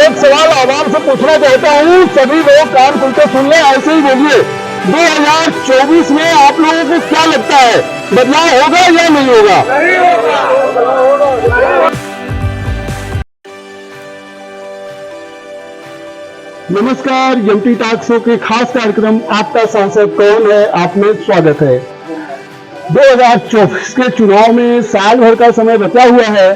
एक सवाल आवाम से पूछना चाहता हूँ, सभी लोग कान खुल के सुन लें, ऐसे ही बोलिए। 2024 में आप लोगों को क्या लगता है, बदलाव होगा या नहीं होगा? नहीं होगा। नमस्कार, एमटी टॉक शो के खास कार्यक्रम आपका सांसद कौन है आप में स्वागत है। 2024 के चुनाव में साल भर का समय बचा हुआ है,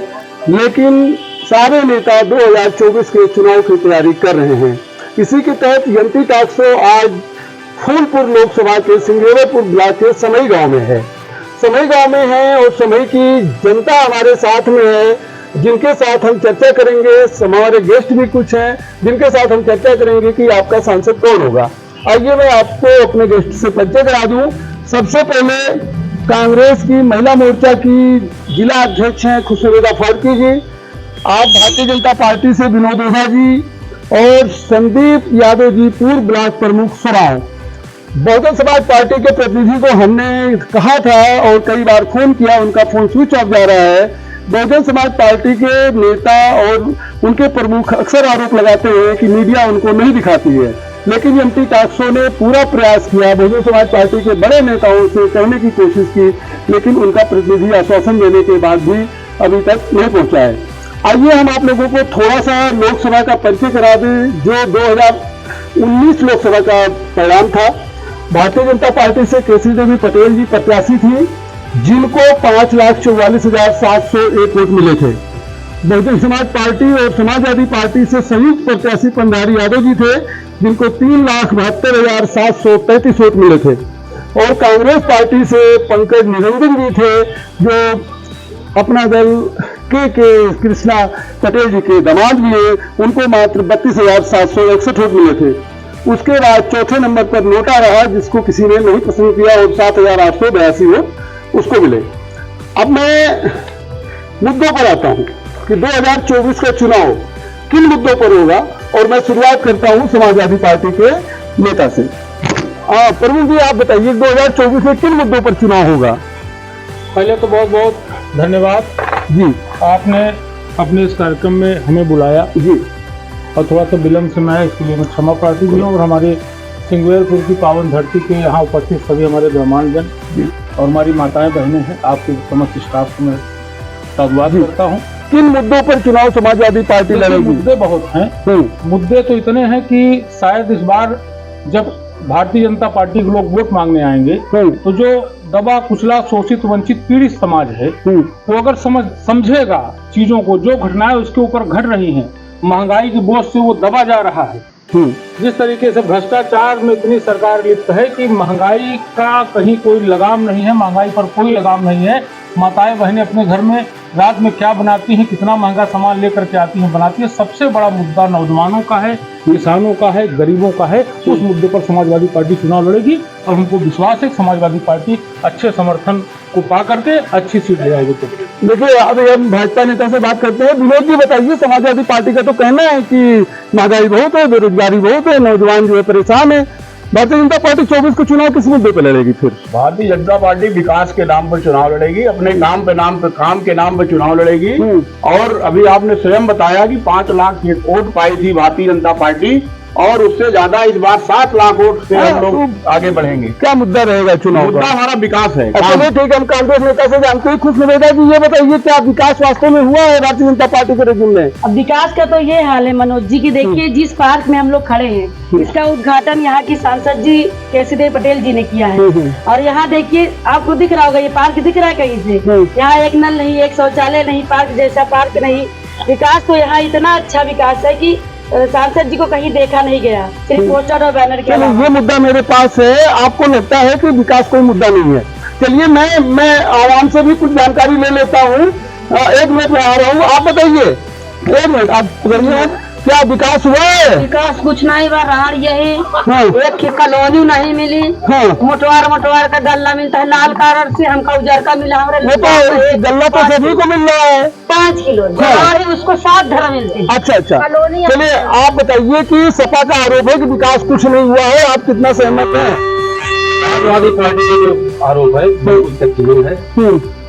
लेकिन सारे नेता 2024 के चुनाव की तैयारी कर रहे हैं। इसी के तहत एमटी टॉक शो आज फूलपुर लोकसभा के सिंगरेपुर ब्लॉक के समई गांव में है। समई गांव में है और समई की जनता हमारे साथ में है, जिनके साथ हम चर्चा करेंगे। हमारे गेस्ट भी कुछ हैं जिनके साथ हम चर्चा करेंगे कि आपका सांसद कौन होगा। आइए मैं आपको अपने गेस्ट से परिचय करा दूं। सबसे पहले कांग्रेस की महिला मोर्चा की जिला अध्यक्ष हैं खुशवेदा फारूकी जी, आप भारतीय जनता पार्टी से विनोद ओझा जी और संदीप यादव जी पूर्व ब्लॉक प्रमुख सराय। बहुजन समाज पार्टी के प्रतिनिधि को हमने कहा था और कई बार फोन किया, उनका फोन स्विच ऑफ जा रहा है। बहुजन समाज पार्टी के नेता और उनके प्रमुख अक्सर आरोप लगाते हैं कि मीडिया उनको नहीं दिखाती है, लेकिन एमटी टॉक शो ने पूरा प्रयास किया, बहुजन समाज पार्टी के बड़े नेताओं से कहने की कोशिश की, लेकिन उनका प्रतिनिधि आश्वासन देने के बाद भी अभी तक नहीं पहुंचा है। आइए हम आप लोगों को थोड़ा सा लोकसभा का परिचय करा दें। जो 2019 लोकसभा का परिणाम था, भारतीय जनता पार्टी से केसरी देवी पटेल जी प्रत्याशी थी, जिनको 5,44,701 वोट मिले थे। बहुजन समाज पार्टी और समाजवादी पार्टी से संयुक्त प्रत्याशी पंडारी यादव जी थे, जिनको 3,72,733 वोट मिले थे। और कांग्रेस पार्टी से पंकज निरंजन जी थे, जो अपना दल के कृष्णा पटेल जी के दामाद भी है, उनको मात्र 32,761 वोट मिले थे। उसके बाद चौथे नंबर पर नोटा रहा, जिसको किसी ने नहीं पसंद किया और 7,882 वोट उसको मिले। अब मैं मुद्दों पर आता हूं कि 2024 का चुनाव किन मुद्दों पर होगा, और मैं शुरुआत करता हूं समाजवादी पार्टी के नेता से। प्रवीण जी, आप बताइए 2024 में किन मुद्दों पर चुनाव होगा? पहले तो बहुत बहुत धन्यवाद जी, आपने अपने इस कार्यक्रम में हमें बुलाया जी, और थोड़ा सा विलम्ब से मैं इसके लिए मैं क्षमा प्रार्थी भी हूँ। और हमारे सिंगरेपुर की पावन धरती के यहाँ उपस्थित सभी हमारे ब्रह्मांडजन और हमारी माताएं बहनें हैं, आपके समस्त स्टाफ को मैं साधुवाद करता हूँ। किन मुद्दों पर चुनाव समाजवादी पार्टी लड़ेगी? मुद्दे बहुत हैं। मुद्दे तो इतने हैं कि शायद इस बार जब भारतीय जनता पार्टी के लोग वोट मांगने आएंगे तो जो दबा कुचला शोषित वंचित पीड़ित समाज है वो अगर समझेगा चीजों को, जो घटनाएं उसके ऊपर घट रही हैं, महंगाई के बोझ से वो दबा जा रहा है, जिस तरीके से भ्रष्टाचार में इतनी सरकार लिप्त है कि महंगाई का कहीं कोई लगाम नहीं है, महंगाई पर कोई लगाम नहीं है। माताएं बहनें अपने घर में रात में क्या बनाती हैं, कितना महंगा सामान लेकर के आती हैं, बनाती है। सबसे बड़ा मुद्दा नौजवानों का है, किसानों का है, गरीबों का है। उस मुद्दे पर समाजवादी पार्टी चुनाव लड़ेगी और हमको विश्वास है कि समाजवादी पार्टी अच्छे समर्थन को पा करके अच्छी सीट ले आएगी। देखिए, अभी हम भाजपा नेता से बात करते हैं। विनोद जी बताइए, समाजवादी पार्टी का तो कहना है कि महंगाई बहुत है, बेरोजगारी बहुत है, नौजवान जो है परेशान है। भारतीय जनता पार्टी 24 को चुनाव किस मुद्दे पर लड़ेगी? फिर भारतीय जनता पार्टी विकास के नाम पर चुनाव लड़ेगी, अपने काम के नाम पर चुनाव लड़ेगी। और अभी आपने स्वयं बताया कि 5 लाख वोट पाई थी भारतीय जनता पार्टी, और उससे ज्यादा इस बार 7 लाख वोट से हम लोग आगे बढ़ेंगे। क्या मुद्दा रहेगा चुनाव? मुद्दा हमारा विकास है। चलिए ठीक है, हम कांग्रेस नेता से जानते हैं। खुशवेदा जी, ये बताइए क्या विकास वास्तव में हुआ है भारतीय जनता पार्टी के रेजिम में? अब विकास का तो ये हाल है मनोज जी की, देखिए जिस पार्क में हम लोग खड़े हैं, इसका उद्घाटन यहाँ की सांसद जी केसरी देवी पटेल जी ने किया है। और यहाँ देखिए, आपको दिख रहा होगा, ये पार्क दिख रहा है कहीं से? यहाँ एक नल नहीं, एक शौचालय नहीं, पार्क जैसा पार्क नहीं। विकास तो यहाँ इतना अच्छा विकास है कि सांसद जी को कहीं देखा नहीं गया, सिर्फ पोस्टर और बैनर के अलावा। ये मुद्दा मेरे पास है, आपको लगता है कि विकास कोई मुद्दा नहीं है? चलिए मैं आवाम से भी कुछ जानकारी ले लेता हूँ। 1 मिनट में आ रहा हूँ, आप बताइए। 1 मिनट आप करिए, क्या विकास हुआ है? विकास कुछ नहीं बा रहा, यही एक कॉलोनी नहीं मिली। मोटवार का गल्ला मिलता है, लाल कार्ड से हमका उजर का मिला। गल्ला तो सभी को मिल रहा है, 5 किलो उसको 7 धरा मिलते हैं। अच्छा, चलिए आप बताइए कि सपा का आरोप है कि विकास कुछ नहीं हुआ है, आप कितना सहमत हैं? समाजवादी पार्टी का जो आरोप है बिल्कुल सच्ची है।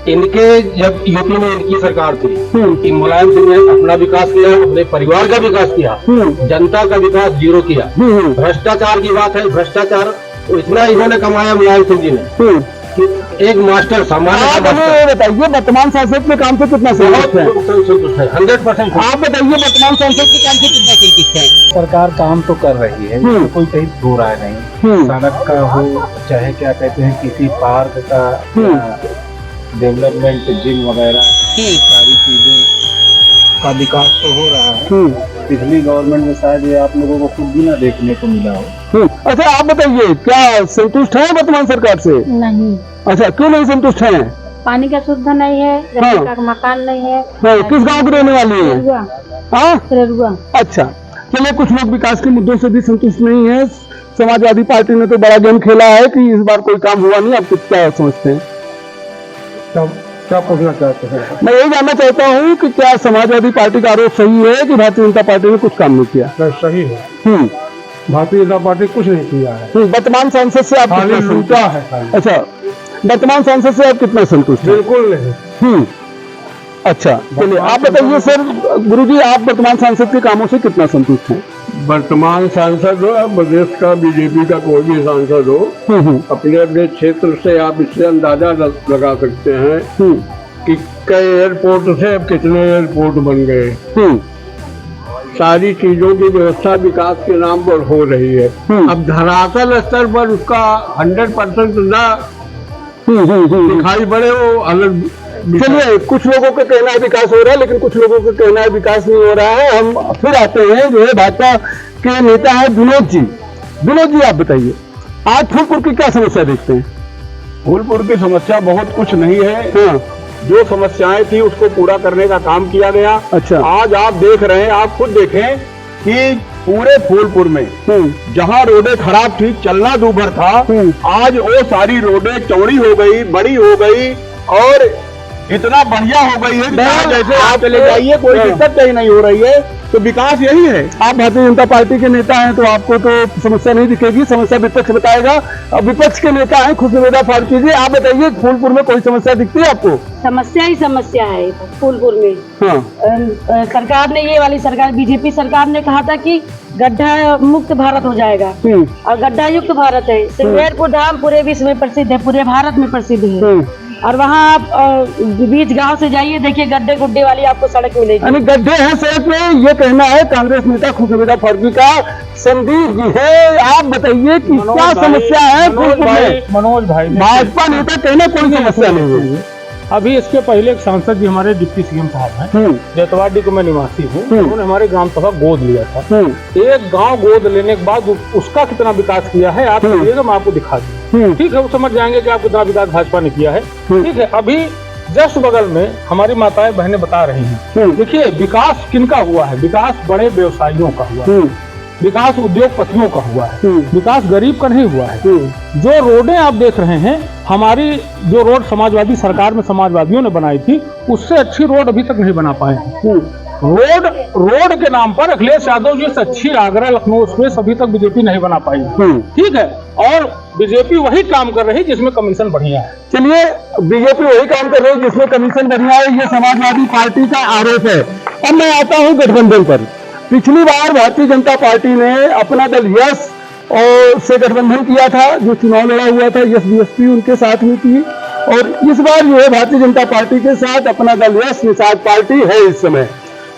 इनके जब यूपी में इनकी सरकार थी कि मुलायम सिंह ने अपना विकास किया, अपने परिवार का विकास किया, जनता का विकास जीरो किया। भ्रष्टाचार की बात है, भ्रष्टाचार इतना इन्होंने कमाया मुलायम सिंह जी ने कि एक मास्टर सामान्य बताइए वर्तमान सांसद के काम से कितना संतुष्ट है? 100%। आप बताइए वर्तमान सांसद के काम से कितना संतुष्ट है? सरकार काम तो कर रही है, कोई कहीं दो राय नहीं। सड़क का हो चाहे क्या कहते हैं किसी पार्क का डेवलपमेंट, जिम वगैरह सारी चीजें का विकास तो हो रहा है। पिछली गवर्नमेंट में शायद ये आप लोगों को खुद भी ना देखने को मिला हो। अच्छा आप बताइए क्या संतुष्ट है वर्तमान सरकार से? नहीं। अच्छा क्यों नहीं संतुष्ट है? पानी का सुविधा नहीं है, रहने का मकान नहीं है। किस गांव की रहने वाली है? रेरुआ। अच्छा चलिए, कुछ लोग विकास के मुद्दों से भी संतुष्ट नहीं है। समाजवादी पार्टी ने तो बड़ा गेम खेला है कि इस बार कोई काम हुआ नहीं। आप कुछ क्या समझते हैं? क्या पूछना चाहते हैं? मैं यही जानना चाहता हूँ कि क्या समाजवादी पार्टी का आरोप सही है कि भारतीय जनता पार्टी ने कुछ काम नहीं किया? सही है। भारतीय जनता पार्टी कुछ नहीं किया है। वर्तमान सांसद से आप खाली लूटा है। अच्छा, वर्तमान सांसद से आप कितना संतुष्ट हैं? बिल्कुल नहीं। अच्छा चलिए, आप बताइए सर, गुरुजी आप वर्तमान सांसद के कामों से कितना संतुष्ट हैं? वर्तमान सांसद हो, प्रदेश का बीजेपी का कोई भी सांसद हो, अपने अपने क्षेत्र से आप इससे अंदाजा लगा सकते हैं कि कई एयरपोर्ट से अब कितने एयरपोर्ट बन गए। सारी चीजों की व्यवस्था विकास के नाम पर हो रही है। अब धरातल स्तर पर उसका 100% ना दिखाई पड़े वो अलग। चलिए, कुछ लोगों का कहना है विकास हो रहा है, लेकिन कुछ लोगों का कहना है विकास नहीं हो रहा है। हम फिर आते हैं जो है भाजपा के नेता है विनोद जी। विनोद जी आप बताइए, आज फूलपुर की क्या समस्या देखते हैं? फूलपुर की समस्या बहुत कुछ नहीं है। जो समस्याएं थी उसको पूरा करने का काम किया गया। अच्छा, आज आप देख रहे हैं, आप खुद देखें कि पूरे फूलपुर में जहां रोडें खराब थी, चलना दूभर था, आज वो सारी रोडें चौड़ी हो गई, बड़ी हो गई और इतना बढ़िया हो गई है। जैसे आप चले जाइए, कोई दिक्कत कहीं नहीं हो रही है। तो विकास यही है। आप भारतीय जनता पार्टी के नेता हैं तो आपको तो समस्या नहीं दिखेगी, समस्या विपक्ष बताएगा। अब विपक्ष के नेता हैं खुशनुदा फारूकी जी, आप बताइए फूलपुर में कोई समस्या दिखती है आपको? समस्या ही समस्या है फूलपुर में। सरकार ने, ये वाली सरकार बीजेपी सरकार ने कहा था कि गड्ढा मुक्त भारत हो जाएगा और गड्ढा युक्त भारत है। सिंगेरपुर धाम पूरे विश्व में प्रसिद्ध है, पूरे भारत में प्रसिद्ध है। और वहाँ आप बीच गांव से जाइए, देखिए गड्ढे गुड्ढे वाली आपको सड़क मिलेगी। यानी गड्ढे हैं सड़क में, ये कहना है कांग्रेस नेता खुशनुदा फारूकी का। संदीप जी है, आप बताइए कि क्या समस्या है फूलपुर में? मनोज भाई, भाजपा नेता कहना कोई समस्या नहीं है। अभी इसके पहले एक सांसद जी हमारे डिप्टी सीएम साहब हैं, जैतवाड़ी को मैं निवासी हूँ, उन्होंने हमारे ग्राम सभा गोद लिया था। एक गांव गोद लेने के बाद उसका कितना विकास किया है आप देखिएगा, मैं आपको दिखा दूँ। ठीक है, वो समझ जाएंगे कि आप कितना विकास भाजपा ने किया है। ठीक है, अभी जस्ट बगल में हमारी माताएं बहनें बता रही हैं, देखिए विकास किनका हुआ है? विकास बड़े व्यवसायियों का हुआ है, विकास उद्योगपतियों का हुआ है, विकास गरीब का नहीं हुआ है। जो रोडें आप देख रहे हैं, हमारी जो रोड समाजवादी सरकार में समाजवादियों ने बनाई थी, उससे अच्छी रोड अभी तक नहीं बना पाए हैं। रोड के नाम पर अखिलेश यादव जी से अच्छी आगरा लखनऊ एक्सप्रेस अभी तक बीजेपी नहीं बना पाई। ठीक है, और बीजेपी वही काम कर रही जिसमें कमीशन बढ़िया है। चलिए, बीजेपी वही काम कर रही है जिसमें कमीशन बढ़िया है, ये समाजवादी पार्टी का आरोप है। अब मैं आता हूँ गठबंधन पर। पिछली बार भारतीय जनता पार्टी ने अपना दल यस और से गठबंधन किया था, जो चुनाव लड़ा हुआ था, यस बीएसपी उनके साथ में थी। और इस बार जो है भारतीय जनता पार्टी के साथ अपना दल यस निषाद पार्टी है। इस समय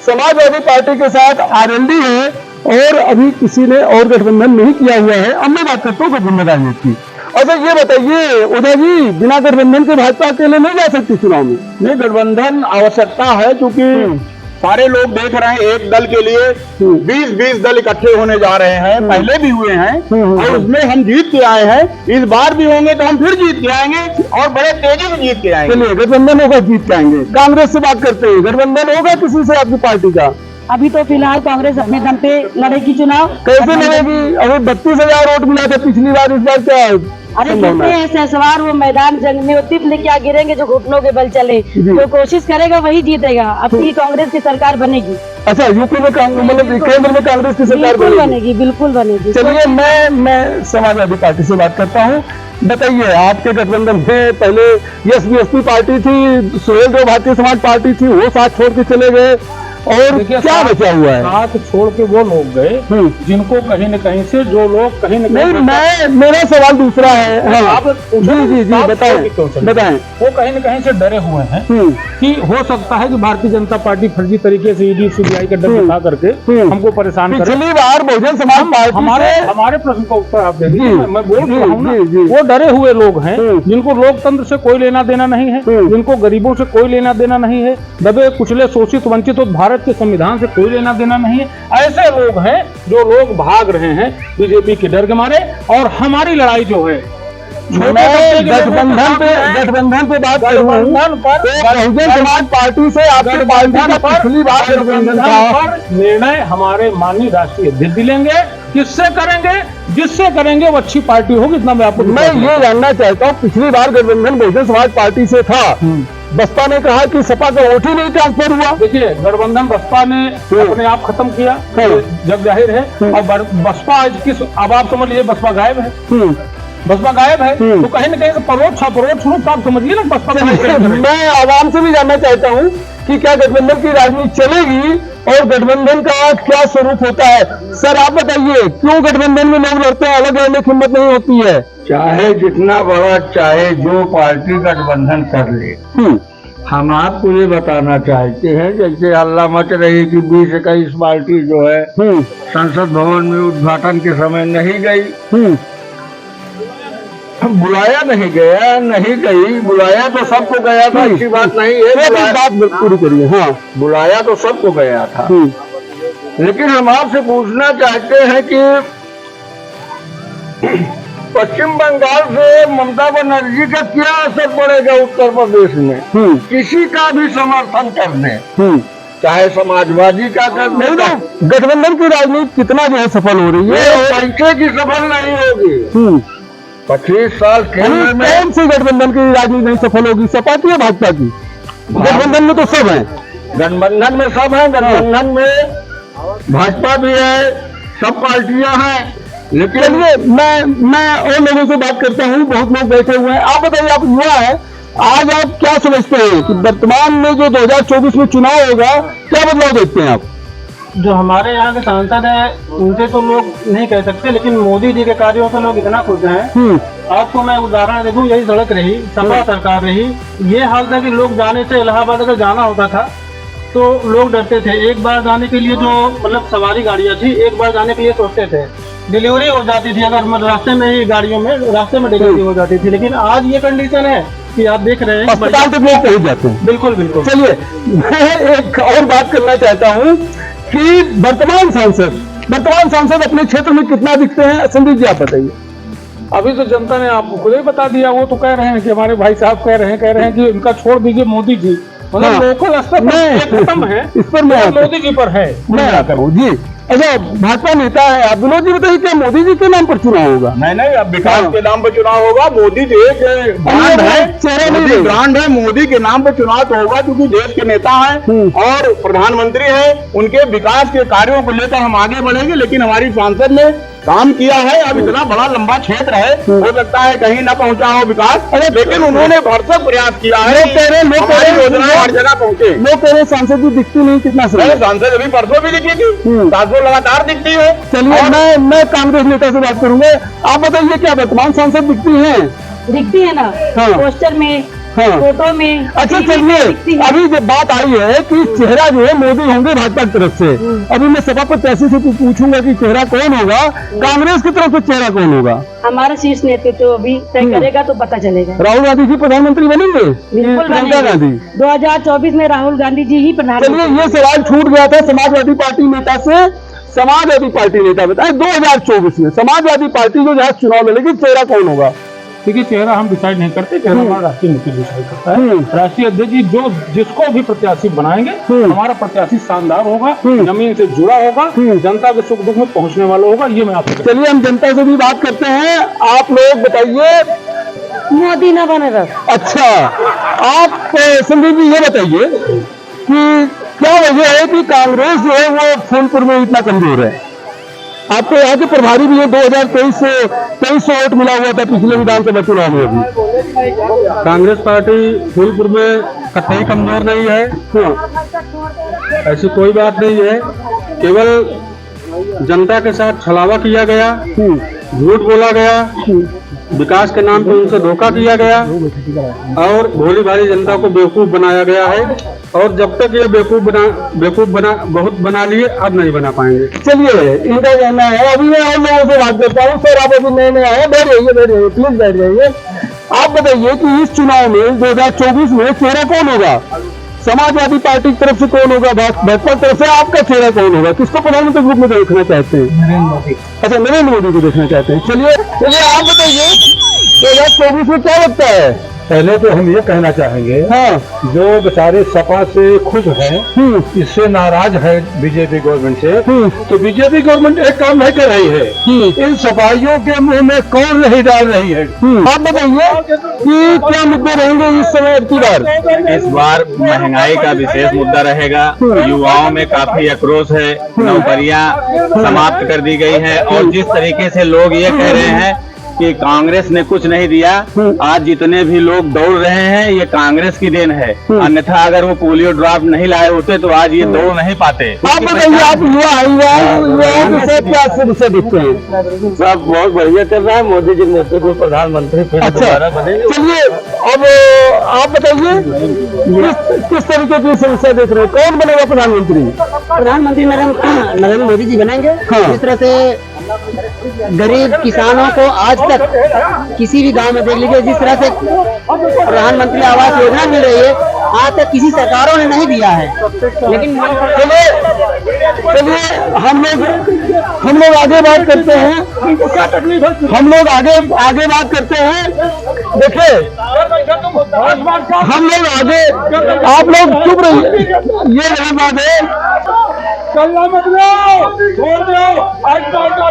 समाजवादी पार्टी के साथ आरएलडी है और अभी किसी ने और गठबंधन नहीं किया हुआ है। अब मैं बात करता हूँ गठबंधन राजनीति की। अच्छा ये बताइए उदय जी, बिना गठबंधन के भाजपा अकेले नहीं जा सकती चुनाव में? नहीं, गठबंधन आवश्यकता है, क्योंकि सारे लोग देख रहे हैं एक दल के लिए 20-20 दल इकट्ठे होने जा रहे हैं। पहले भी हुए हैं और उसमें हम जीत के आए हैं। इस बार भी होंगे तो हम फिर जीत के आएंगे और बड़े तेजी से जीत के आएंगे। चलिए, गठबंधन होगा, जीत के आएंगे। कांग्रेस से बात करते हैं, गठबंधन होगा किसी से आपकी पार्टी का? अभी तो फिलहाल कांग्रेस अपने दम पे लड़ेगी चुनाव। कैसे लड़ेगी? अभी 32,000 वोट मिला था पिछली बार, इस बार क्या? अरे कितने ऐसे सवार वो मैदान जंग में तिफल क्या गिरेंगे जो घुटनों के बल चले। जो कोशिश करेगा वही जीतेगा। अब की कांग्रेस की सरकार बनेगी। अच्छा, यूपी में मतलब केंद्र में कांग्रेस की सरकार बिल्कुल बनेगी। बनेगी, बिल्कुल बनेगी। चलिए मैं समाजवादी पार्टी से बात करता हूँ। बताइए, आपके गठबंधन में पहले एसबीएसपी पार्टी थी, सुहेल देव भारतीय समाज पार्टी थी, वो साथ छोड़ के चले गए, और देखिए, क्या बचा हुआ है? साथ छोड़ के वो लोग गए जिनको कहीं न कहीं से, जो लोग कहीं न नहीं, कहीं मेरा सवाल दूसरा है। हाँ, आप जी बताएं। वो कहीं न कहीं से डरे हुए हैं कि हो सकता है कि भारतीय जनता पार्टी फर्जी तरीके से ईडी सीबीआई का डर दिखा करके हमको परेशान करे। पिछली बार बहुजन समाज पार्टी हमारे प्रश्न का उत्तर आप दे दीजिए। जी, मैं बोल रहा हूँ ना, जी। वो डरे हुए लोग हैं जिनको लोकतंत्र से कोई लेना देना नहीं है, जिनको गरीबों से कोई लेना देना नहीं है, दबे कुचले शोषित वंचित और भारत के संविधान से कोई लेना देना नहीं है। ऐसे लोग हैं जो लोग भाग रहे हैं बीजेपी के डर के मारे। और हमारी लड़ाई जो है, मैं गठबंधन पे बात कर रहा हूँ। बहुजन समाज पार्टी से आपकी पार्टी का पिछली बार गठबंधन था। निर्णय हमारे माननीय राष्ट्रीय अध्यक्ष लेंगे। किससे करेंगे? जिससे करेंगे वो अच्छी पार्टी होगी। इतना मैं आपको मैं ये जानना चाहता हूँ, पिछली बार गठबंधन बहुजन समाज पार्टी से था, बसपा ने कहा कि सपा का वोट ही नहीं ट्रांसफर हुआ। देखिए, गठबंधन बसपा ने अपने आप खत्म किया, जग जाहिर है। और बसपा आज किस, अब आप समझ लीजिए बसपा गायब है। बसपा गायब है तो कहीं न कहीं परोक्ष रूप आप समझिए ना बसपा। मैं आवाम से भी जानना चाहता हूँ कि क्या गठबंधन की राजनीति चलेगी और गठबंधन का क्या स्वरूप होता है? सर आप बताइए, क्यों गठबंधन में लोग लड़ते हैं, अलग रहने की हिम्मत नहीं होती है? चाहे जितना बड़ा, चाहे जो पार्टी गठबंधन कर ले, हम आपको ये बताना चाहते हैं, जैसे हल्ला मच रही कि 20-21 पार्टी जो है संसद भवन में उद्घाटन के समय नहीं गई, बुलाया नहीं गया, नहीं गई, बुलाया तो सबको गया था, अच्छी बात नहीं है, बात पूरी करिए। हाँ, बुलाया तो सबको गया था। लेकिन हम आपसे पूछना चाहते हैं कि पश्चिम बंगाल से ममता बनर्जी का क्या असर पड़ेगा उत्तर प्रदेश में? किसी का भी समर्थन करने, चाहे समाजवादी का करने, गठबंधन की राजनीति कितना जो है सफल हो रही है, पैसे की सफल नहीं होगी। 25 साल केंद्र में कौन सी गठबंधन की राजनीति नहीं सफल होगी? सपा की या भाजपा की? गठबंधन में तो सब है, गठबंधन में सब है, गठबंधन में भाजपा भी है, सब पार्टियां हैं। लेकिन मैं और लोगों से बात करता हूँ, बहुत लोग बैठे हुए हैं। आप बताइए, आप युवा है, आज आप क्या समझते हैं कि वर्तमान में जो 2024 में चुनाव होगा, क्या बदलाव देखते हैं आप? जो हमारे यहाँ के सांसद हैं उनसे तो लोग नहीं कह सकते, लेकिन मोदी जी के कार्यों से लोग इतना खुश हैं। आपको मैं उदाहरण दे दूं, यही सड़क रही, सपा सरकार रही, ये हाल था कि लोग जाने से, इलाहाबाद अगर जाना होता था तो लोग डरते थे। एक बार जाने के लिए जो मतलब सवारी गाड़ियाँ थी, एक बार जाने के लिए सोचते थे, डिलीवरी हो जाती थी अगर मतलब रास्ते में ही, गाड़ियों में रास्ते में डिलीवरी हो जाती थी। लेकिन आज ये कंडीशन है कि आप देख रहे हैं अस्पताल तक लोग पहुंच जाते हैं। बिल्कुल बिल्कुल। चलिए, मैं एक और बात करना चाहता हूँ कि वर्तमान सांसद अपने क्षेत्र में कितना दिखते हैं? संदीप जी आप बताइए। अभी तो जनता ने आपको खुद ही बता दिया। वो तो कह रहे हैं कि हमारे भाई साहब कह रहे हैं कि इनका छोड़ दीजिए, मोदी जी मतलब लोकल स्तर पर खत्म है, इस पर मैं मोदी जी पर है। मैं आता हूँ जी। अच्छा, भाजपा नेता है आप, विनोद जी बताइए, क्या मोदी जी के नाम पर चुनाव होगा? नहीं, अब विकास के नाम पर चुनाव होगा। मोदी जी एक ब्रांड है, मोदी ब्रांड है, मोदी के नाम पर चुनाव तो होगा क्योंकि देश के नेता हैं और प्रधानमंत्री हैं। उनके विकास के कार्यों को लेकर हम आगे बढ़ेंगे। लेकिन हमारी सांसद ने काम किया है, अब इतना बड़ा लंबा क्षेत्र है, हो सकता है कहीं न पहुंचा हो विकास, लेकिन उन्होंने भरसक प्रयास किया है। योजना हर जगह पहुंचे। लोग कह रहे सांसद भी दिखती नहीं, कितना सही। सांसद अभी परसों भी दिखी थी, सांसद लगातार दिखती है। चलिए, मैं कांग्रेस नेता से बात करूंगा। आप बताइए, क्या वर्तमान सांसद दिखती हैं? दिखती है ना, पोस्टर में, फोटो में। अच्छा, चलिए, अभी जब बात आई है कि चेहरा जो है मोदी होंगे भाजपा की तरफ से, अभी मैं सपा प्रत्याशी से पूछूंगा कि चेहरा कौन होगा, कांग्रेस की तरफ से चेहरा कौन होगा? हमारा शीर्ष नेतृत्व अभी तय करेगा तो पता चलेगा। राहुल गांधी जी प्रधानमंत्री बनेंगे? बिल्कुल प्रियंका गांधी 2024 में राहुल गांधी जी ही प्रधानमंत्री। चलिए, ये सवाल छूट गया था समाजवादी पार्टी नेता से। समाजवादी पार्टी नेता बताए 2024 में समाजवादी पार्टी जो जहाँ चुनाव लड़ेगी, चेहरा कौन होगा? देखिए, चेहरा हम डिसाइड नहीं करते, चेहरा हमारा राष्ट्रीय नीति डिसाइड करता है। राष्ट्रीय अध्यक्ष जी जो जिसको भी प्रत्याशी बनाएंगे, हमारा प्रत्याशी शानदार होगा, जमीन से जुड़ा होगा, जनता के सुख दुख में पहुंचने वाला होगा। ये मैं आपको चलिए, हम जनता से भी बात करते हैं। आप लोग बताइए, मोदी न बने बस। अच्छा, आप संदीप जी ये बताइए कि क्या वजह है कि कांग्रेस जो है वो फूलपुर में इतना कमजोर है? आपको यहाँ के प्रभारी भी है, 2023 से 2300 वोट मिला हुआ था पिछले विधानसभा चुनाव में। अभी कांग्रेस पार्टी फूलपुर में कतई कमजोर नहीं है, ऐसी कोई बात नहीं है। केवल जनता के साथ छलावा किया गया, झूठ बोला गया, विकास के नाम पे उनसे धोखा किया गया और भोली भाली जनता को बेवकूफ बनाया गया है। और जब तक ये बेवकूफ बहुत बना लिए, अब नहीं बना पाएंगे। चलिए, इनका कहना है। अभी मैं और लोगों से बात करता हूँ। सर, आप अभी नए नए आए, बैठ जाइए प्लीज बैठ जाइए। आप बताइए कि इस चुनाव में 2024 में चेहरा कौन होगा? समाजवादी पार्टी की तरफ से कौन होगा? भाजपा की तरफ से आपका चेहरा कौन होगा? किसको प्रधानमंत्री के रूप में देखना चाहते हैं? नरेंद्र मोदी। अच्छा, नरेंद्र मोदी को देखना चाहते हैं। चलिए आप बताइए 2024 में क्या लगता है? पहले तो हम ये कहना चाहेंगे, हाँ, जो बेचारे सपा से खुश हैं, इससे नाराज है बीजेपी गवर्नमेंट से, तो बीजेपी गवर्नमेंट एक काम नहीं कर रही है, इन सफाइयों के मुंह में कौन नहीं डाल रही है। आप बताइए कि क्या मुद्दे रहेंगे इस समय की बार? इस बार महंगाई का विशेष मुद्दा रहेगा। युवाओं में काफी आक्रोश है, नौकरियां समाप्त कर दी गई है और जिस तरीके से लोग ये कह रहे हैं कि कांग्रेस ने कुछ नहीं दिया, आज जितने भी लोग दौड़ रहे हैं ये कांग्रेस की देन है। अन्यथा अगर वो पोलियो ड्रॉप नहीं लाए होते तो आज ये दौड़ नहीं पाते। आप बताइए, आप युवाओं के साथ क्या विषय देखते हैं? सब बहुत बढ़िया चल रहा है, मोदी जी नेतृत्व में प्रधानमंत्री फिर दोबारा बनेंगे। चलिए, अब आप बताइए किस तरीके की समस्या देख रहे हैं? कौन बनेगा प्रधानमंत्री? प्रधानमंत्री नरेंद्र मोदी जी बनेंगे। जिस तरह से गरीब किसानों को आज तक किसी भी गांव में देख लीजिए, जिस तरह से प्रधानमंत्री आवास योजना मिल रही है, आज तक किसी सरकारों ने नहीं दिया है। लेकिन चलिए हम लोग आगे बात करते हैं। हम लोग आगे बात करते हैं। देखिए, हम लोग आगे, आप लोग चुप रहिए, ये नहीं बात है। चलना मत दो, छोड़ दो, आज छोड़ दो,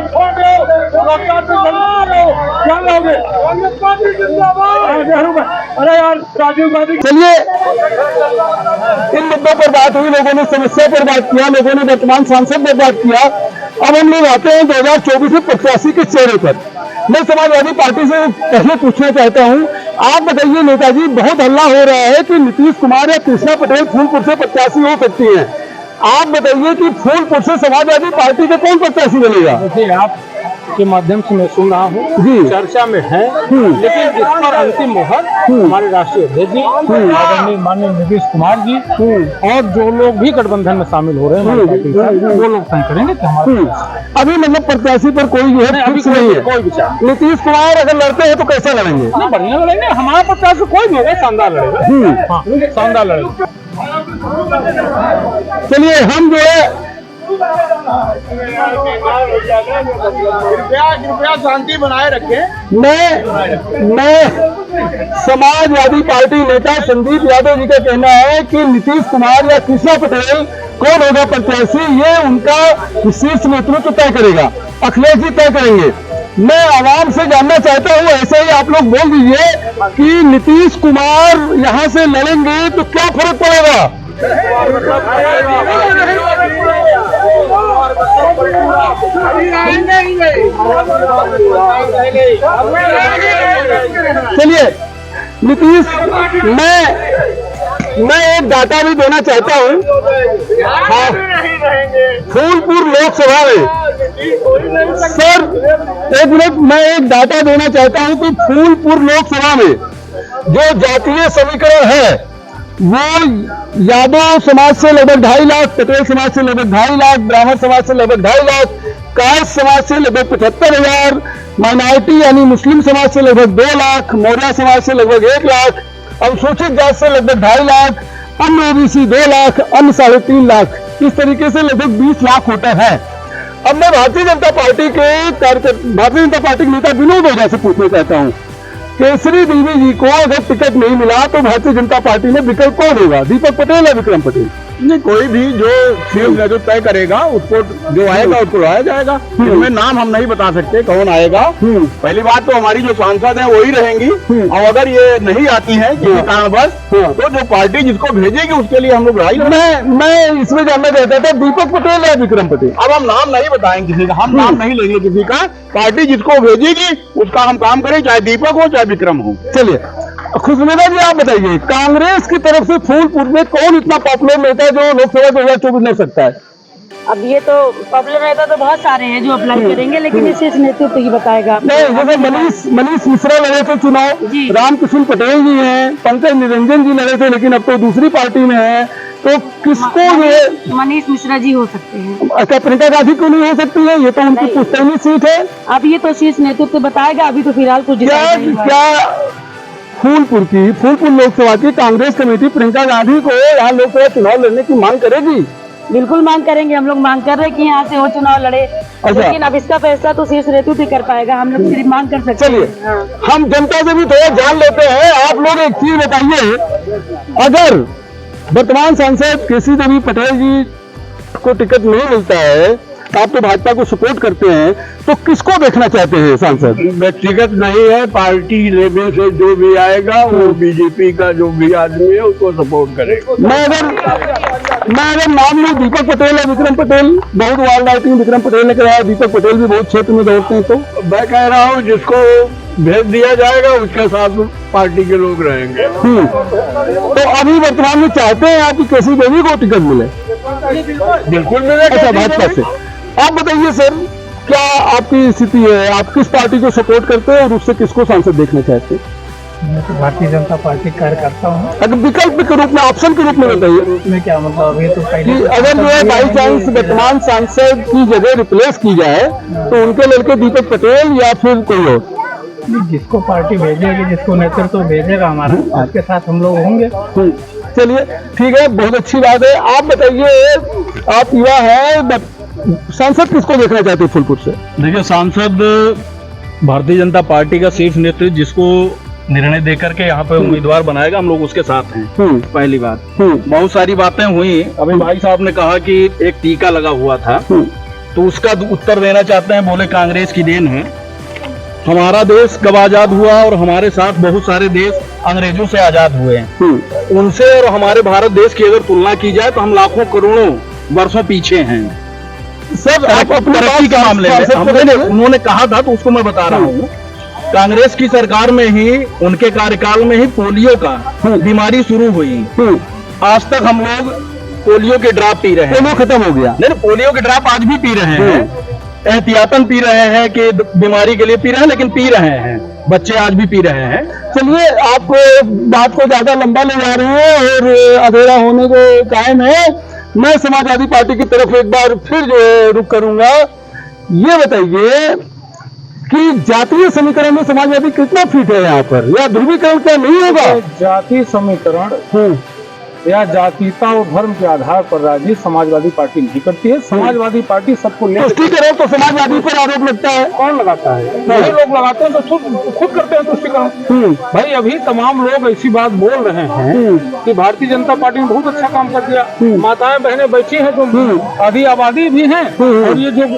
क्या लोगे? अरे यार, राजीव गांधी। चलिए, इन मुद्दों पर बात हुई, लोगों ने समस्या पर बात किया, लोगों ने वर्तमान सांसद पर बात किया। अब हम लोग आते हैं 2024 में प्रत्याशी के चेहरे पर। मैं समाजवादी पार्टी से पहले पूछना चाहता हूं, आप बताइए नेताजी, बहुत हल्ला हो रहा है कि नीतीश कुमार या कृष्णा पटेल फूलपुर से प्रत्याशी हो सकती हैं। आप बताइए कि फूलपुर से समाजवादी पार्टी के कौन प्रत्याशी बनेगा? देखिए, आपके माध्यम से मैं सुन रहा हूँ, चर्चा में है, लेकिन इस पर अंतिम मोहर हमारे राष्ट्रीय अध्यक्ष जी, आदरणीय माननीय नीतीश कुमार जी और जो लोग भी गठबंधन में शामिल हो रहे हैं वो लोग तय करेंगे कि हमारे अभी मतलब प्रत्याशी पर कोई जो है फिक्स नहीं है, कोई विचार। नीतीश कुमार अगर लड़ते हैं तो कैसा लड़ेंगे? बढ़िया लड़ेंगे, हमारा प्रत्याशी कोई भी होगा शानदार लड़ेगा। हाँ, शानदार लड़ेगा। चलिए, हम जो है कृपया शांति बनाए रखें। मैं समाजवादी पार्टी नेता संदीप यादव जी का कहना है कि नीतीश कुमार या कृष्णा पटेल कौन होगा प्रत्याशी, ये उनका शीर्ष नेतृत्व तय करेगा, अखिलेश जी तय करेंगे। मैं आवाम से जानना चाहता हूँ, ऐसे ही आप लोग बोल दीजिए कि नीतीश कुमार यहाँ से लड़ेंगे तो क्या फर्क पड़ेगा? चलिए नीतीश, मैं एक डाटा भी देना चाहता हूँ। फूलपुर लोकसभा में, सर एक मिनट, मैं एक डाटा देना चाहता हूँ कि फूलपुर लोकसभा में जो जातीय समीकरण है वो यादव समाज से लगभग 2.5 लाख, पटेल समाज से लगभग 2.5 लाख, ब्राह्मण समाज से लगभग 2.5 लाख, कायस्थ समाज से लगभग 75,000, माइनॉरिटी यानी मुस्लिम समाज से लगभग 2 लाख, मौर्य समाज से लगभग 1 लाख, अनुसूचित जाति से लगभग 2.5 लाख, अन्य ओबीसी 2 लाख, अन्य 3.5 लाख, इस तरीके से लगभग 20 लाख वोटर है। अब मैं भारतीय जनता पार्टी के नेता विनोद ओझा से पूछना चाहता हूँ, केसरी देवी जी को अगर टिकट नहीं मिला तो भारतीय जनता पार्टी में विकल्प कौन होगा, दीपक पटेल या विक्रम पटेल? नहीं, कोई भी जो शीर्ष नेतृत्व तय करेगा उसको जो आएगा उसको लाया जाएगा। इसमें नाम हम नहीं बता सकते कौन आएगा। पहली बात तो हमारी जो सांसद है वही रहेंगी, और अगर ये नहीं आती है किसी कारणवश तो जो पार्टी जिसको भेजेगी उसके लिए हम लोग लड़ाई लड़ेंगे। मैं इसमें जानना चाहता था दीपक पटेल या विक्रम पटेल। अब हम नाम नहीं बताएंगे किसी का, हम नाम नहीं लेंगे किसी का। पार्टी जिसको भेजेगी उसका हम काम करें, चाहे दीपक हो चाहे विक्रम हो। चलिए खुशनुमा जी आप बताइए, कांग्रेस की तरफ से फूलपुर में कौन इतना पॉपुलर नेता है जो लोकसभा 2024 लड़ सकता है? अब ये तो पॉपुलर नेता तो बहुत सारे हैं जो अप्लाई करेंगे, लेकिन इस नेतृत्व ही बताएगा। नहीं, जैसे मनीष मिश्रा लड़े थे चुनाव, जी। रामकृष्ण पटेल जी हैं, पंकज निरंजन जी लड़े थे, लेकिन अब तो दूसरी पार्टी में है, तो किसको ये मनीष मिश्रा जी हो सकते हैं। अच्छा, प्रियंका गांधी क्यों नहीं हो सकती है? ये तो उनकी पुश्तैनी सीट है। अब ये तो शीर्ष नेतृत्व बताएगा, अभी तो फिलहाल कुछ क्या फूलपुर लोकसभा की कांग्रेस कमेटी प्रियंका गांधी को यहाँ लोकसभा चुनाव लड़ने की मांग करेगी? बिल्कुल मांग करेंगे। हम लोग मांग कर रहे हैं कि यहाँ से वो चुनाव लड़े, लेकिन अब इसका फैसला तो शीर्ष नेतृत्व ही कर पाएगा, हम लोग सिर्फ मांग कर सकते हैं। चलिए हम जनता से भी थोड़ा जान लेते हैं। आप लोग एक चीज बताइए, अगर वर्तमान सांसद केसी देवी पटेल जी को टिकट नहीं मिलता है, आप तो भाजपा को सपोर्ट करते हैं, तो किसको देखना चाहते हैं सांसद? व्यक्तिगत नहीं है, पार्टी लेवल से जो भी आएगा वो बीजेपी का जो भी आदमी है उसको सपोर्ट करेगा। मैं अगर नाम लूं दीपक पटेल या विक्रम पटेल, बहुत वार्ड राइटिंग विक्रम पटेल ने कराया, दीपक पटेल भी बहुत क्षेत्र में दौड़ते हैं, तो मैं कह रहा हूँ जिसको भेज दिया जाएगा उसके साथ पार्टी के लोग रहेंगे। तो अभी वर्तमान में चाहते हैं आप कि केसी देवी को टिकट मिले? बिल्कुल मिलेगा। अच्छा, भाजपा से आप बताइए सर, क्या आपकी स्थिति है? आप किस पार्टी को सपोर्ट करते हैं और उससे किसको सांसद देखना चाहते हैं? मैं तो भारतीय जनता पार्टी कार्यकर्ता हूँ। अगर विकल्प के रूप में, ऑप्शन के रूप में बताइए उसमें क्या मतलब, अभी तो पहले अगर जो है बाई चांस वर्तमान सांसद की जगह रिप्लेस की जाए तो उनके लड़के दीपक पटेल या फिर कोई और? जिसको पार्टी भेजेगी, जिसको नेतृत्व भेजेगा हमारा, उसके साथ हम लोग होंगे। चलिए ठीक है, बहुत अच्छी बात है। आप बताइए, आप युवा है, सांसद किसको देखना चाहते हैं फूलपुर से? देखिए, सांसद भारतीय जनता पार्टी का शीर्ष नेतृत्व जिसको निर्णय देकर के यहाँ पे उम्मीदवार बनाएगा, हम लोग उसके साथ हैं। पहली बात, बहुत सारी बातें हुई। अभी भाई साहब ने कहा कि एक टीका लगा हुआ था, तो उसका उत्तर देना चाहते हैं। बोले कांग्रेस की देन है, हमारा देश कब आजाद हुआ और हमारे साथ बहुत सारे देश अंग्रेजों से आजाद हुए हैं। उनसे और हमारे भारत देश की अगर तुलना की जाए तो हम लाखों करोड़ों वर्षों पीछे हैं सर। आप अपनी तरक्की के मामले में उन्होंने कहा था, तो उसको मैं बता रहा हूँ। कांग्रेस की सरकार में ही, उनके कार्यकाल में ही पोलियो का बीमारी शुरू हुई। आज तक हम लोग पोलियो के ड्रॉप पी रहे हैं। पोलियो खत्म हो गया? नहीं, पोलियो के ड्रॉप आज भी पी रहे हैं, एहतियातन पी रहे हैं कि बीमारी के लिए पी रहे हैं, लेकिन पी रहे हैं, बच्चे आज भी पी रहे हैं। चलिए, आप बात को ज्यादा लंबा ले जा रहे हैं और अंधेरा होने को कायम है। मैं समाजवादी पार्टी की तरफ एक बार फिर जो है रुख करूंगा। ये बताइए कि जातीय समीकरण में समाजवादी कितना फिट है यहाँ पर, या ध्रुवीकरण क्या नहीं होगा? जातीय समीकरण या जातीयता और धर्म के आधार पर राजनीति समाजवादी पार्टी नहीं करती है। समाजवादी पार्टी सबको तुष्टिकरण तो समाजवादी पर आरोप लगता है। कौन लगाता है? वही लोग लगाते हैं, तो खुद करते हैं तुष्टिकरण। भाई अभी तमाम लोग ऐसी बात बोल रहे हैं कि भारतीय जनता पार्टी ने बहुत अच्छा काम कर दिया। माताएं बहनें बैठी हैं जो आधी आबादी भी हैं, और ये जो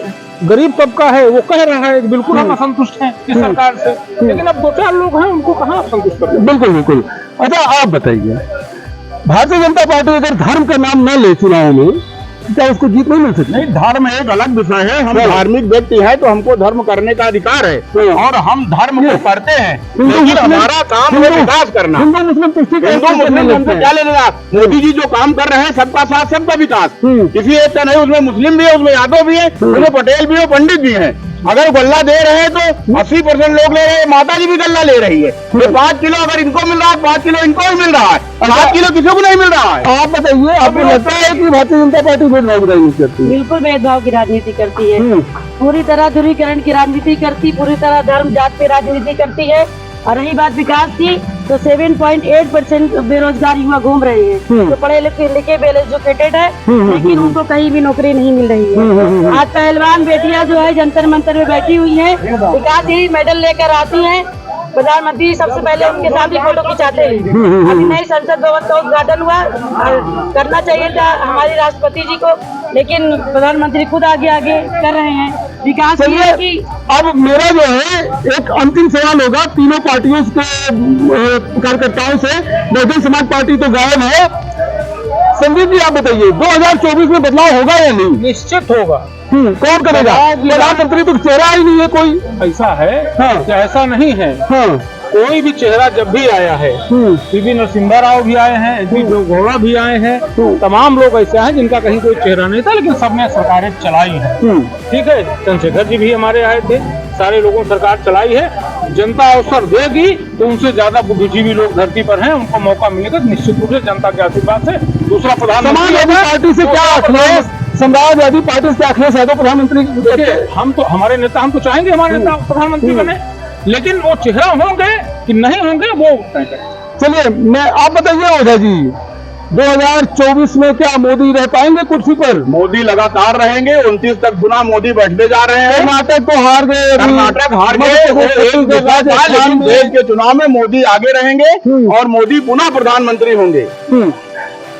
गरीब तबका है वो कह रहा है बिल्कुल हम असंतुष्ट हैं इस सरकार से, लेकिन अब 2-4 लोग हैं, उनको कहाँ असंतुष्ट करते? बिल्कुल बिल्कुल। अच्छा, आप बताइए, भारतीय जनता पार्टी अगर धर्म का नाम न ले चुनाव में, क्या उसको जीत नहीं मिल सकती? नहीं, धर्म एक अलग विषय है। हम धार्मिक व्यक्ति हैं तो हमको धर्म करने का अधिकार है, और हम धर्म को करते हैं, लेकिन हमारा काम है विकास करना। हिंदू मुस्लिम हमसे क्या लेना? मोदी जी जो काम कर रहे हैं, सबका साथ सबका विकास, किसी एक का नहीं। उसमें मुस्लिम भी है, उसमें यादव भी है, उसमें पटेल भी है, पंडित भी है। अगर गल्ला दे रहे हैं तो 80% लोग ले रहे हैं, माता जी भी गल्ला ले रही है। तो 5 किलो अगर इनको मिल रहा है, 5 किलो इनको भी मिल रहा है, 7 किलो किसी को नहीं मिल रहा है। आप बताइए, आपको लगता है कि भारतीय जनता पार्टी भेदभाव की राजनीति करती है? बिल्कुल भेदभाव की राजनीति करती है, पूरी तरह ध्रुवीकरण की राजनीति करती, पूरी तरह धर्म जात पे राजनीति करती है। और रही बात विकास की, तो 7.8% बेरोजगार युवा घूम रहे हैं, जो पढ़े लिखे वेल एजुकेटेड है, लेकिन उनको कहीं भी नौकरी नहीं मिल रही है। आज पहलवान बेटियां जो है जंतर मंतर में बैठी हुई हैं, विकास ही मेडल लेकर आती हैं, प्रधानमंत्री सबसे पहले उनके साथ ही फोटो खिंचाते हैं। अभी नई संसद भवन का उद्घाटन हुआ और करना चाहिए था हमारे राष्ट्रपति जी को, लेकिन प्रधानमंत्री खुद आगे आगे कर रहे हैं विकास की। अब मेरा जो है एक अंतिम सवाल होगा तीनों पार्टियों के कार्यकर्ताओं से। बहुजन समाज पार्टी तो गायब है। संदीप जी आप बताइए 2024 में बदलाव होगा या नहीं? निश्चित होगा। कौन करेगा? प्रधानमंत्री तो चेहरा ही नहीं है कोई। ऐसा है हाँ। कि ऐसा नहीं है। हाँ। कोई भी चेहरा जब भी आया है, पीवी नरसिम्हा राव भी आए हैं, एच डी देवेगौड़ा भी आए हैं, तमाम लोग ऐसे हैं जिनका कहीं कोई चेहरा नहीं था, लेकिन सबने सरकारें चलाई हैं। ठीक है, चंद्रशेखर जी भी हमारे आए थे, सारे लोगों ने सरकार चलाई है। जनता अवसर देगी तो उनसे ज्यादा बुद्धिजीवी लोग धरती पर हैं, उनको मौका मिलेगा निश्चित रूप से जनता के आशीर्वाद से दूसरा प्रधानमंत्री। समाजवादी पार्टी से क्या अखिलेश, समाजवादी पार्टी से अखिलेश यादव प्रधानमंत्री? हम तो हमारे नेता, हम तो चाहेंगे हमारे नेता प्रधानमंत्री बने, लेकिन वो चेहरा होंगे कि नहीं होंगे वो तय करें। चलिए मैं आप बताइए ओझा जी 2024 में क्या मोदी रह पाएंगे कुर्सी पर? मोदी लगातार रहेंगे। 29 तक चुनाव मोदी बैठने जा रहे हैं। कर्नाटक तो हार गए, कर्नाटक हार गए, लेकिन देश के चुनाव में मोदी आगे रहेंगे और मोदी पुनः प्रधानमंत्री होंगे।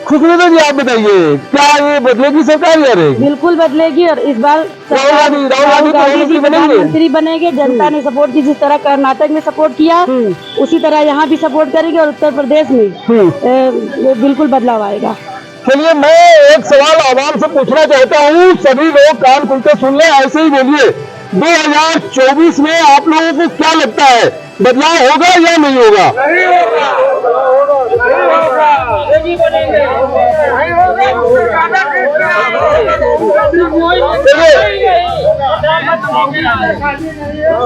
खुशबू जी आप बताइए क्या ये बदलेगी सरकार या रहेगी? बिल्कुल बदलेगी और इस बार राहुल गांधी जी प्रधानमंत्री बनेंगे। जनता ने सपोर्ट की, जिस तरह कर्नाटक में सपोर्ट किया उसी तरह यहाँ भी सपोर्ट करेंगे और उत्तर प्रदेश में बिल्कुल बदलाव आएगा। चलिए मैं एक सवाल आवाम से पूछना चाहता हूँ, सभी लोग कान खुलते सुन ले, ऐसे ही बोलिए। 2024 में आप लोगों को क्या लगता है बदलाव होगा या नहीं होगा?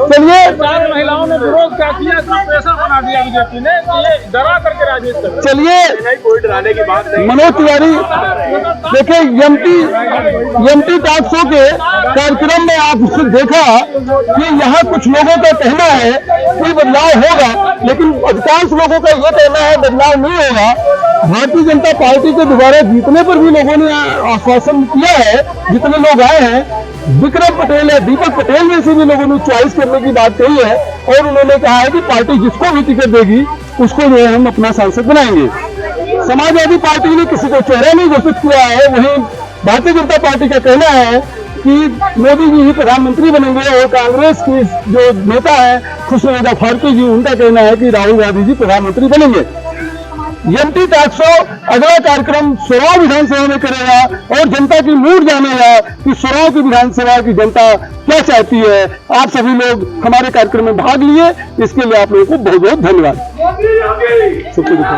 चलिए 4 महिलाओं ने विरोध क्या किया, प्रेशर बना दिया बीजेपी ने, ये डरा करके राजेश कर। चलिए कोई डराने की बात नहीं। मनोज तिवारी देखिए एमटी टॉक शो के कार्यक्रम में आपने देखा कि यहाँ कुछ लोगों का कहना है कि बदलाव होगा, लेकिन अधिकांश लोगों का यह कहना है बदलाव नहीं होगा। भारतीय जनता पार्टी के दोबारा जीतने पर भी लोगों ने आश्वासन किया है, जितने लोग आए हैं। विक्रम पटेल है, दीपक पटेल जैसे भी लोगों ने चॉइस करने की बात कही है और उन्होंने कहा है कि पार्टी जिसको भी टिकट देगी उसको जो है हम अपना सांसद बनाएंगे। समाजवादी पार्टी ने किसी को चेहरा नहीं घोषित किया है। वहीं भारतीय जनता पार्टी का कहना है कि मोदी जी ही प्रधानमंत्री बनेंगे और कांग्रेस की जो नेता है खुशबू फारूकी जी, उनका कहना है कि राहुल गांधी जी प्रधानमंत्री बनेंगे। एमटी टॉक शो अगला कार्यक्रम सोराव विधानसभा में करेगा और जनता की मूड जानेगा कि सोराव की विधानसभा की जनता क्या चाहती है। आप सभी लोग हमारे कार्यक्रम में भाग लिए, इसके लिए आप लोगों को बहुत बहुत धन्यवाद। शुक्रिया।